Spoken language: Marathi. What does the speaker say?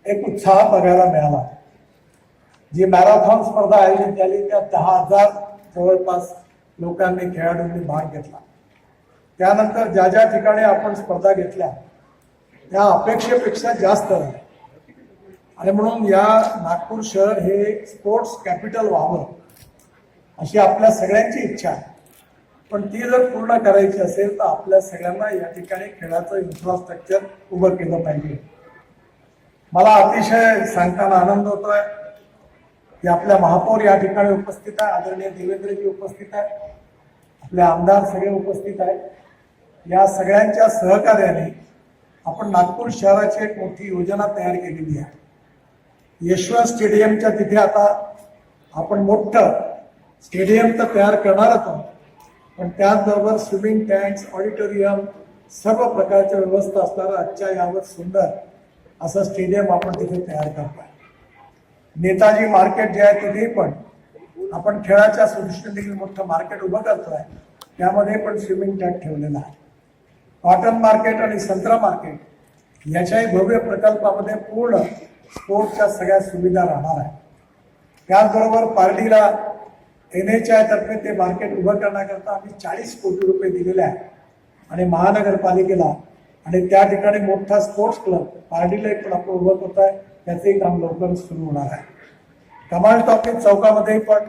एक उत्साह बघायला मिळाला. जी मॅरेथॉन स्पर्धा आयोजित झाली त्या 10,000 जवळपास लोकांनी खेळाडूंनी भाग घेतला. त्यानंतर ज्या ज्या ठिकाणी आपण स्पर्धा घेतल्या त्या अपेक्षेपेक्षा जास्त झाल्या आणि म्हणून या नागपूर शहर हे स्पोर्ट्स कॅपिटल व्हावं अशी आपल्या सगळ्यांची इच्छा आहे. पण ती जर पूर्ण करायची असेल तर आपल्या सगळ्यांना या ठिकाणी खेळाचं इन्फ्रास्ट्रक्चर उभं केलं पाहिजे. मला अतिशय सांगताना आनंद होतोय की आपल्या महापौर या ठिकाणी उपस्थित आहे, आदरणीय देवेंद्रजी उपस्थित आहे, आपले आमदार सगळे उपस्थित आहेत. या सगळ्यांच्या सहकार्याने आपण नागपूर शहराची एक मोठी योजना तयार केलेली आहे. यशवंत स्टेडियमच्या तिथे आता आपण मोठं स्टेडियम तर तयार करणारच आहोत, पण त्याचबरोबर स्विमिंग टँक्स, ऑडिटोरियम, सर्व प्रकारच्या व्यवस्था असणारं आजच्या यावर सुंदर असं स्टेडियम आपण तिथे तयार करतोय. नेताजी मार्केट जे आहे तिथे पण आपण खेळाच्या दृष्टीने मोठं मार्केट उभं करतोय. त्यामध्ये पण स्विमिंग टँक ठेवलेला आहे. कॉटन मार्केट आणि संत्रा मार्केट याच्याही भव्य प्रकल्पामध्ये पूर्ण स्पोर्ट्सच्या सगळ्या सुविधा राहणार आहे. त्याचबरोबर पारडीला NHI तर्फे ते मार्केट उभं करण्याकरता आम्ही 40 कोटी रुपये दिलेले आहेत आणि महानगरपालिकेला आणि त्या ठिकाणी मोठा स्पोर्ट्स क्लब पारडीला पण आपण उभं करत आहे. त्याचंही काम लवकरच सुरू होणार आहे. कमाल टॉकीज चौकामध्ये पण